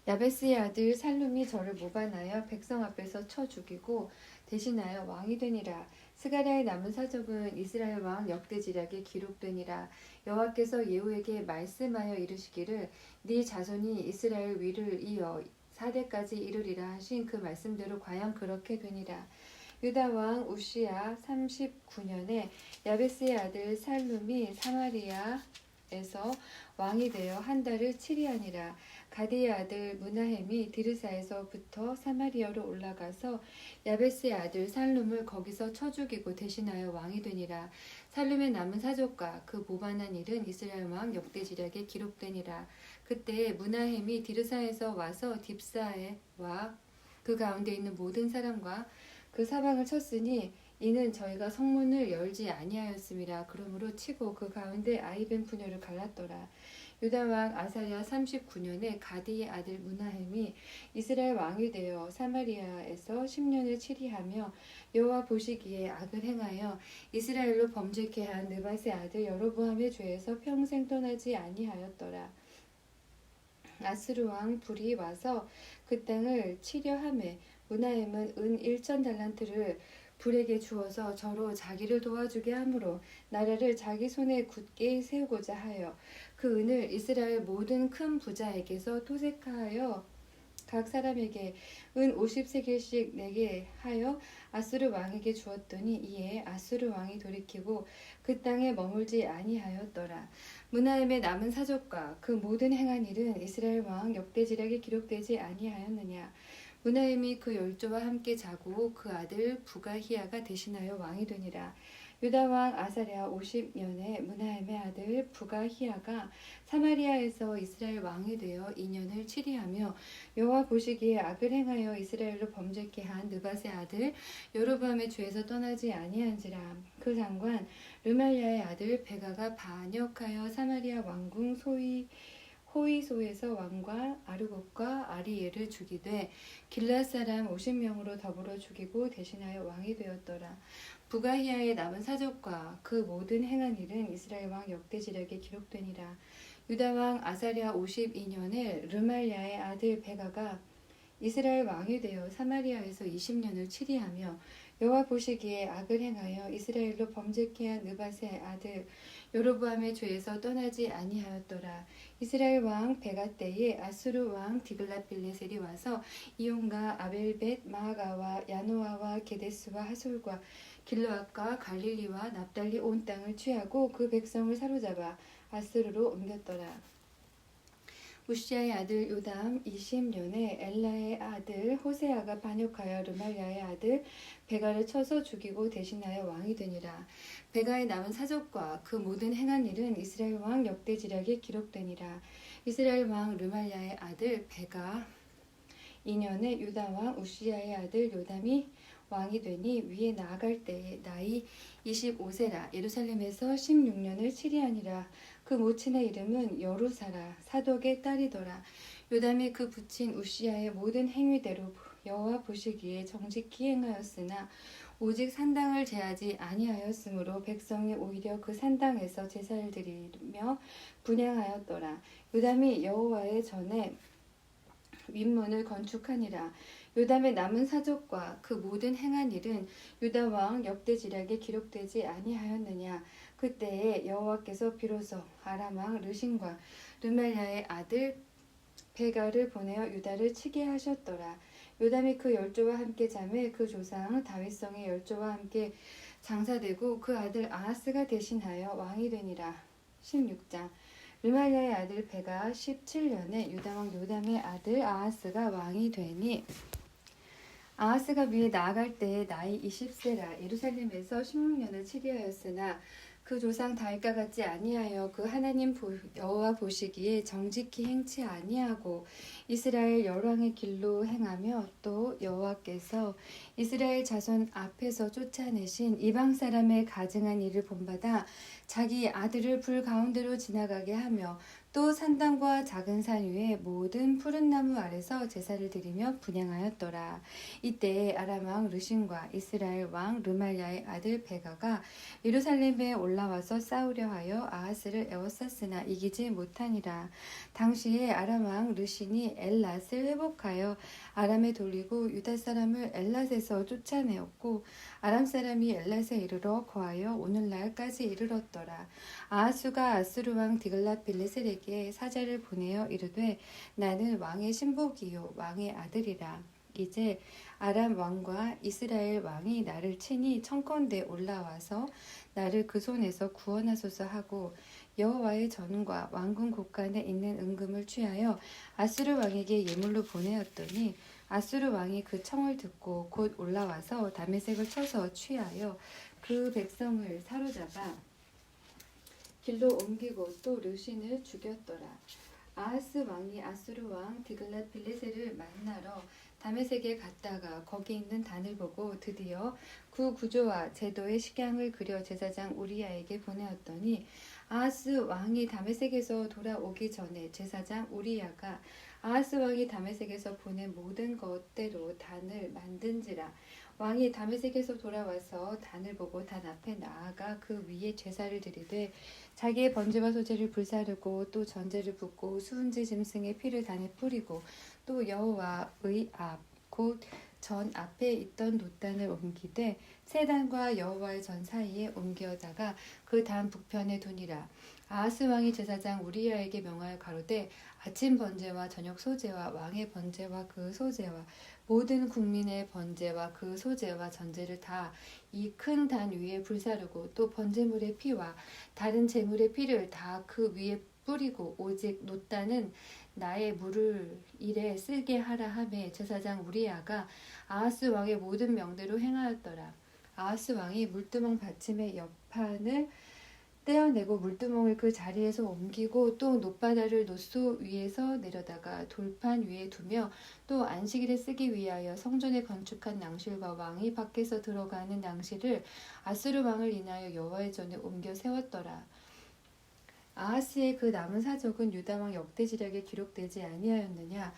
야베스의 아들 살룸이 저를 모반하여 백성 앞에서 쳐 죽이고 대신하여 왕이 되니라. 스가랴의 남은 사적은 이스라엘 왕 역대지략에 기록되니라. 여호와께서 예후에게 말씀하여 이르시기를 네 자손이 이스라엘 위를 이어 4대까지 이르리라 하신 그 말씀대로 과연 그렇게 되니라. 유다 왕 우시야 39년에 야베스의 아들 살룸이 사마리아에서 왕이 되어 한 달을 치리하니라. 가디의 아들 무나헴이 디르사에서부터 사마리아로 올라가서 야베스의 아들 살룸을 거기서 쳐 죽이고 대신하여 왕이 되니라. 살룸의 남은 사족과 그 모반한 일은 이스라엘 왕 역대지략에 기록되니라. 그때 무나헴이 디르사에서 와서 딥사에 와 그 가운데 있는 모든 사람과 그 사방을 쳤으니 이는 저희가 성문을 열지 아니하였음이라. 그러므로 치고 그 가운데 아이벤 부녀를 갈랐더라. 유다 왕 아사랴 39년에 가디의 아들 무나헴이 이스라엘 왕이 되어 사마리아에서 10년을 치리하며 여호와 보시기에 악을 행하여 이스라엘로 범죄케 한 느밧의 아들 여로보암의 죄에서 평생 떠나지 아니하였더라. 아스루 왕 불이 와서 그 땅을 치려 하매 무나헴은 은 1,000달란트를 불에게 주어서 저로 자기를 도와주게 하므로 나라를 자기 손에 굳게 세우고자 하여 그 은을 이스라엘 모든 큰 부자에게서 토색하여 각 사람에게 은 50세겔씩 내게 하여 아수르 왕에게 주었더니 이에 아수르 왕이 돌이키고 그 땅에 머물지 아니하였더라. 무나헴의 남은 사적과 그 모든 행한 일은 이스라엘 왕 역대지략에 기록되지 아니하였느냐. 무나헴이 그 열조와 함께 자고 그 아들 부가히야가 대신하여 왕이 되니라. 유다 왕 아사랴 50년에 무나헴의 아들 부가히야가 사마리아에서 이스라엘 왕이 되어 2년을 치리하며 여호와 보시기에 악을 행하여 이스라엘로 범죄케 한 느밧의 아들 여로보암의 죄에서 떠나지 아니한지라. 그 장관 르말야의 아들 베가가 반역하여 사마리아 왕궁 호이소에서 왕과 아르곱과 아리엘을 죽이되 길앗 사람 50명으로 더불어 죽이고 대신하여 왕이 되었더라. 부가히야의 남은 사적과 그 모든 행한 일은 이스라엘 왕 역대지략에 기록되니라. 유다 왕 아사랴 52년에 르말야의 아들 베가가 이스라엘 왕이 되어 사마리아에서 20년을 치리하며 여호와 보시기에 악을 행하여 이스라엘로 범죄케 한 느밧의 아들 여로보암의 죄에서 떠나지 아니하였더라. 이스라엘 왕 베가 때에 아수르 왕 디글랏빌레셀이 와서 이온과 아벨벳 마아가와 야노아와 게데스와 하솔과 길르앗과 갈릴리와 납달리 온 땅을 취하고 그 백성을 사로잡아 아수르로 옮겼더라. 우시야의 아들 요담 20년에 엘라의 아들 호세아가 반역하여 르말야의 아들 베가를 쳐서 죽이고 대신하여 왕이 되니라. 베가의 남은 사적과 그 모든 행한 일은 이스라엘 왕 역대지략에 기록되니라. 이스라엘 왕 르말야의 아들 베가 2년에 유다 왕 우시야의 아들 요담이 왕이 되니 위에 나아갈 때에 나이 25세라. 예루살렘에서 16년을 치리하니라. 그 모친의 이름은 여루사라 사독의 딸이더라. 요담이 그 부친 우시야의 모든 행위대로 여호와 보시기에 정직히 행하였으나 오직 산당을 제하지 아니하였으므로 백성이 오히려 그 산당에서 제사를 드리며 분향하였더라. 요담이 여호와의 전에 윗문을 건축하니라. 요담의 남은 사적과 그 모든 행한 일은 유다 왕 역대지략에 기록되지 아니하였느냐. 그때에 여호와께서 비로소 아람 왕 르신과 르멜야의 아들 베가를 보내어 유다를 치게 하셨더라. 요담이 그 열조와 함께 잠에 그 조상 다윗성의 열조와 함께 장사되고 그 아들 아하스가 대신하여 왕이 되니라. 16장 르말야의 아들 베가 17년에 유다왕 요담의 아들 아하스가 왕이 되니 아하스가 위에 나아갈 때에 나이 20세라. 예루살렘에서 16년을 치리하였으나 그 조상 다윗과 같지 아니하여 그 하나님 여호와 보시기에 정직히 행치 아니하고 이스라엘 열왕의 길로 행하며 또 여호와께서 이스라엘 자손 앞에서 쫓아내신 이방 사람의 가증한 일을 본받아 자기 아들을 불 가운데로 지나가게 하며 또 산당과 작은 산 위에 모든 푸른 나무 아래서 제사를 드리며 분향하였더라. 이때 아람 왕 르신과 이스라엘 왕 르말야의 아들 베가가 예루살렘에 올라와서 싸우려 하여 아하스를 에워쌌으나 이기지 못하니라. 당시에 아람 왕 르신이 엘랏을 회복하여 아람에 돌리고 유다 사람을 엘랏에서 쫓아내었고 아람 사람이 엘랏에 이르러 거하여 오늘날까지 이르렀더라. 아하수가 아수르 왕 디글랏 빌레셀에게 사자를 보내어 이르되 나는 왕의 신복이요 왕의 아들이라. 이제 아람 왕과 이스라엘 왕이 나를 치니 청컨대 올라와서 나를 그 손에서 구원하소서 하고 여호와의 전과 왕궁 곳간에 있는 은금을 취하여 아수르 왕에게 예물로 보내었더니 아수르 왕이 그 청을 듣고 곧 올라와서 다메섹을 쳐서 취하여 그 백성을 사로잡아 길로 옮기고 또 르신을 죽였더라. 아하스 왕이 아수르 왕 디글랏 빌레셀을 만나러 다메섹에 갔다가 거기 있는 단을 보고 드디어 그 구조와 제도의 식양을 그려 제사장 우리야에게 보내었더니 아하스 왕이 다메섹에서 돌아오기 전에 제사장 우리야가 아하스 왕이 다메섹에서 보낸 모든 것대로 단을 만든지라. 왕이 다메섹에서 돌아와서 단을 보고 단 앞에 나아가 그 위에 제사를 드리되 자기의 번제와 소제를 불사르고 또 전제를 붓고 수은지 짐승의 피를 단에 뿌리고 또 여호와의 앞 곧 전 앞에 있던 놋단을 옮기되 새 단과 여호와의 전 사이에 옮겨다가 그 단 북편에 두니라. 아하스 왕이 제사장 우리야에게 명하여 가로되 아침 번제와 저녁 소제와 왕의 번제와 그 소제와 모든 국민의 번제와 그 소제와 전제를 다 이 큰 단 위에 불사르고 또 번제물의 피와 다른 제물의 피를 다 그 위에 뿌리고 오직 놋단은 나의 물을 일에 쓰게 하라 하매 제사장 우리야가 아하스 왕의 모든 명대로 행하였더라. 아하스 왕이 물두멍 받침의 옆판을 떼어내고 물두멍을 그 자리에서 옮기고 또 놋바다를 놋소 위에서 내려다가 돌판 위에 두며 또 안식일에 쓰기 위하여 성전에 건축한 낭실과 왕이 밖에서 들어가는 낭실을 아수르 왕을 인하여 여호와의 전에 옮겨 세웠더라. 아하스의 그 남은 사적은 유다 왕 역대지략에 기록되지 아니하였느냐.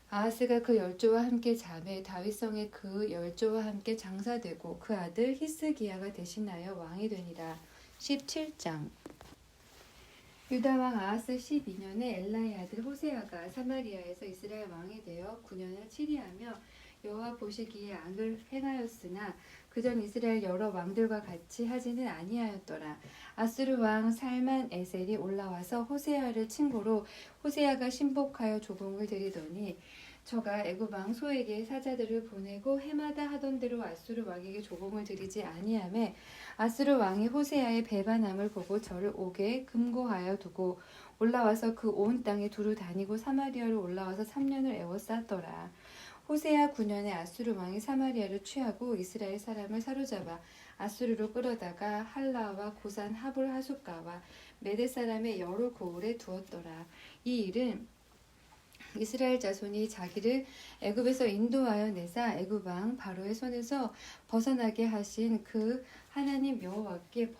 아하스가 그 열조와 함께 자매 다윗성에 그 열조와 함께 장사되고 그 아들 히스기야가 대신하여 왕이 되니라. 17장. 유다 왕 아하스 12년에 엘라의 아들 호세아가 사마리아에서 이스라엘 왕이 되어 9년을 치리하며 여호와 보시기에 악을 행하였으나 그전 이스라엘 여러 왕들과 같이 하지는 아니하였더라. 아수르 왕 살만 에셀이 올라와서 호세아를 친고로 호세아가 신복하여 조공을 드리더니 저가 애굽 왕 소에게 사자들을 보내고 해마다 하던 대로 아수르 왕에게 조공을 드리지 아니하매 아수르 왕이 호세아의 배반함을 보고 저를 옥에 금고하여 두고 올라와서 그 온 땅에 두루 다니고 사마리아로 올라와서 3년을 애워쌌더라. 호세아 9년에 아수르 왕이 사마리아를 취하고 이스라엘 사람을 사로잡아 아수르로 끌어다가 할라와 고산 하볼 하숫가와 메대 사람의 여러 고을에 두었더라. 이 일은 이스라엘 자손이 자기를 애굽에서 인도하여 내사 애굽 왕 바로의 손에서 벗어나게 하신 그 하나님 여호와께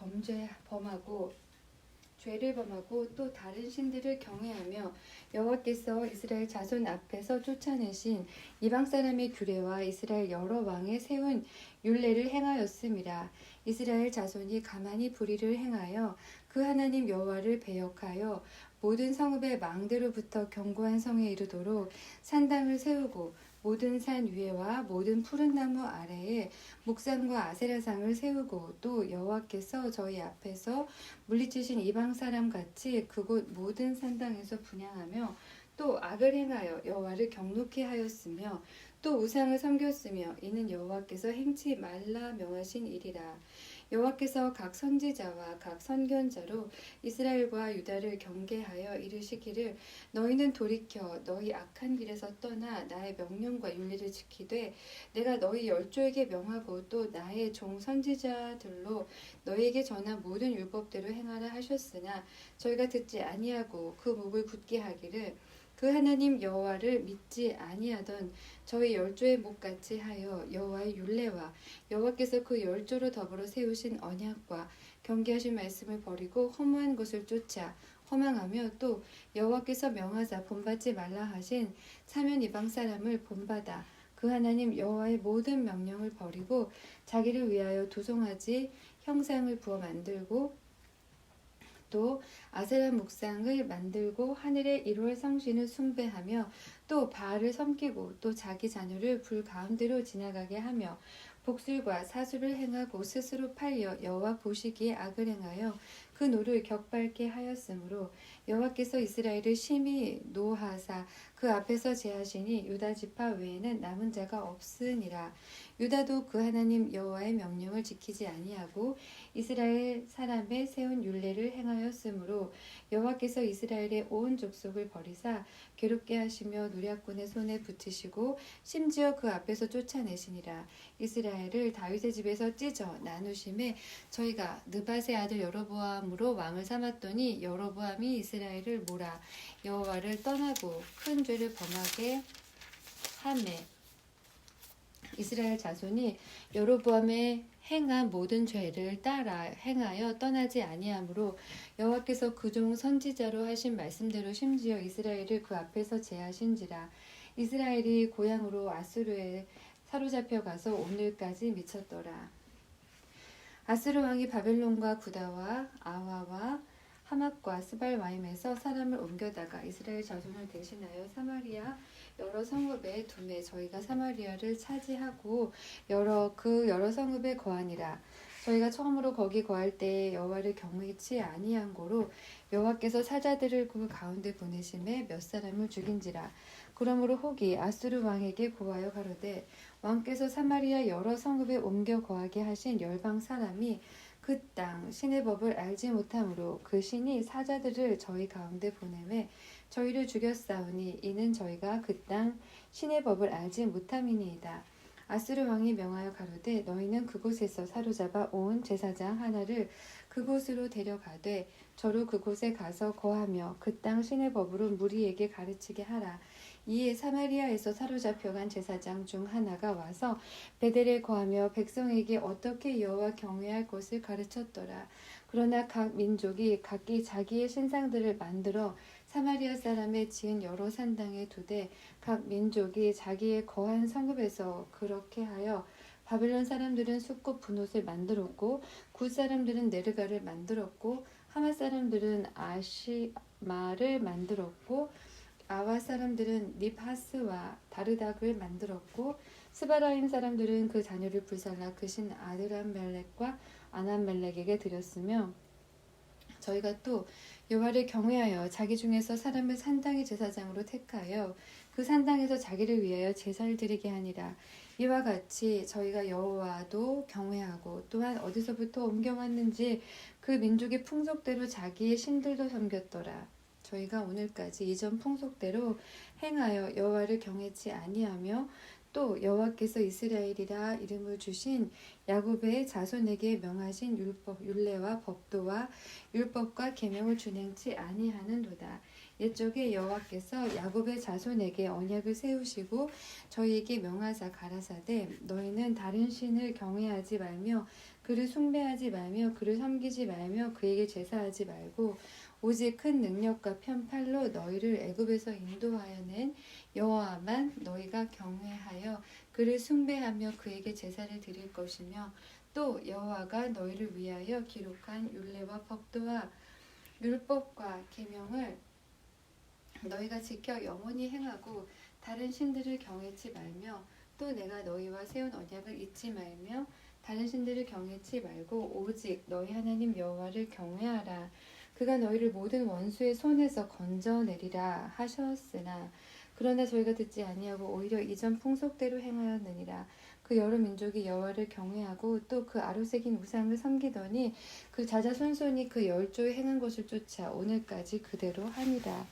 범하고 죄를 범하고 또 다른 신들을 경외하며 여호와께서 이스라엘 자손 앞에서 쫓아내신 이방 사람의 규례와 이스라엘 여러 왕에 세운 율례를 행하였음이라. 이스라엘 자손이 가만히 불의를 행하여 그 하나님 여호와를 배역하여 모든 성읍의 망대로부터 견고한 성에 이르도록 산당을 세우고 모든 산 위에와 모든 푸른 나무 아래에 목상과 아세라상을 세우고 또 여호와께서 저희 앞에서 물리치신 이방 사람 같이 그곳 모든 산당에서 분향하며 또 악을 행하여 여호와를 경노케 하였으며 또 우상을 섬겼으며 이는 여호와께서 행치 말라 명하신 일이라. 여호와께서 각 선지자와 각 선견자로 이스라엘과 유다를 경계하여 이르시기를 너희는 돌이켜 너희 악한 길에서 떠나 나의 명령과 윤리를 지키되 내가 너희 열조에게 명하고 또 나의 종 선지자들로 너희에게 전한 모든 율법대로 행하라 하셨으나 저희가 듣지 아니하고 그 목을 굳게 하기를 그 하나님 여호와를 믿지 아니하던 저희 열조의 목같이 하여 여호와의 율례와 여호와께서 그 열조로 더불어 세우신 언약과 경계하신 말씀을 버리고 허무한 것을 쫓아 허망하며 또 여호와께서 명하사 본받지 말라 하신 사면 이방 사람을 본받아 그 하나님 여호와의 모든 명령을 버리고 자기를 위하여 두송아지 형상을 부어 만들고 또 아세라 묵상을 만들고 하늘의 1월 성신을 숭배하며 또 바알을 섬기고 또 자기 자녀를 불 가운데로 지나가게 하며 복술과 사술을 행하고 스스로 팔려 여호와 보시기에 악을 행하여 그 노를 격밟게 하였으므로 여호와께서 이스라엘을 심히 노하사 그 앞에서 제하시니 유다 지파 외에는 남은 자가 없으니라. 유다도 그 하나님 여호와의 명령을 지키지 아니하고 이스라엘 사람의 세운 율례를 행하였으므로 여호와께서 이스라엘의 온 족속을 버리사 괴롭게 하시며 노략군의 손에 붙이시고 심지어 그 앞에서 쫓아내시니라. 이스라엘을 다윗의 집에서 찢어 나누심에 저희가 느밧의 아들 여로보암으로 왕을 삼았더니 여로보암이 이스라엘을 몰아 여호와를 떠나고 큰 죄를 범하게 하매 이스라엘 자손이 여로보암의 행한 모든 죄를 따라 행하여 떠나지 아니하므로 여호와께서 그 종 선지자로 하신 말씀대로 심지어 이스라엘을 그 앞에서 제하신지라. 이스라엘이 고향으로 아수르에 사로잡혀 가서 오늘까지 미쳤더라. 아수르 왕이 바벨론과 구다와 아와와 하맛과 스발와임에서 사람을 옮겨다가 이스라엘 자손을 대신하여 사마리아 여러 성읍에 두매 저희가 사마리아를 차지하고 여러 성읍에 거하니라. 저희가 처음으로 거기 거할 때에 여호와를 경외치 아니한 고로 여호와께서 사자들을 그 가운데 보내심에 몇 사람을 죽인지라. 그러므로 혹이 아수르 왕에게 고하여 가로되 왕께서 사마리아 여러 성읍에 옮겨 거하게 하신 열방 사람이 그 땅 신의 법을 알지 못하므로 그 신이 사자들을 저희 가운데 보내매 저희를 죽였사오니 이는 저희가 그 땅 신의 법을 알지 못함이니이다. 아수르 왕이 명하여 가로되 너희는 그곳에서 사로잡아 온 제사장 하나를 그곳으로 데려가되 저로 그곳에 가서 거하며 그 땅 신의 법으로 무리에게 가르치게 하라. 이에 사마리아에서 사로잡혀간 제사장 중 하나가 와서 베델에 거하며 백성에게 어떻게 여호와 경외할 것을 가르쳤더라. 그러나 각 민족이 각기 자기의 신상들을 만들어 사마리아 사람의 지은 여러 산당에 두되 각 민족이 자기의 거한 성읍에서 그렇게 하여 바벨론 사람들은 숫꽃 분옷을 만들었고 굿 사람들은 네르가를 만들었고 하맛 사람들은 아시마를 만들었고 아와 사람들은 닙하스와 다르닥을 만들었고 스바라임 사람들은 그 자녀를 불살라 그 신 아드람멜렉과 아남멜렉에게 드렸으며 저희가 또 여호와를 경외하여 자기 중에서 사람을 산당의 제사장으로 택하여 그 산당에서 자기를 위하여 제사를 드리게 하니라. 이와 같이 저희가 여호와도 경외하고 또한 어디서부터 옮겨왔는지 그 민족의 풍속대로 자기의 신들도 섬겼더라. 저희가 오늘까지 이전 풍속대로 행하여 여호와를 경외치 아니하며 또 여호와께서 이스라엘이라 이름을 주신 야곱의 자손에게 명하신 율례와 법도와 율법과 계명을 준행치 아니하는도다. 옛적에 여호와께서 야곱의 자손에게 언약을 세우시고 저희에게 명하사 가라사대 너희는 다른 신을 경외하지 말며 그를 숭배하지 말며 그를 섬기지 말며 그에게 제사하지 말고 오직 큰 능력과 편팔로 너희를 애굽에서 인도하여 낸 여호와만 너희가 경외하여 그를 숭배하며 그에게 제사를 드릴 것이며 또 여호와가 너희를 위하여 기록한 율례와 법도와 율법과 계명을 너희가 지켜 영원히 행하고 다른 신들을 경외치 말며 또 내가 너희와 세운 언약을 잊지 말며 다른 신들을 경외치 말고 오직 너희 하나님 여호와를 경외하라. 그가 너희를 모든 원수의 손에서 건져내리라 하셨으나 그러나 저희가 듣지 아니하고 오히려 이전 풍속대로 행하였느니라. 그 여러 민족이 여호와를 경외하고 또 그 아로새긴 우상을 섬기더니 그 자자손손이 그 열조에 행한 것을 쫓아 오늘까지 그대로 하니라.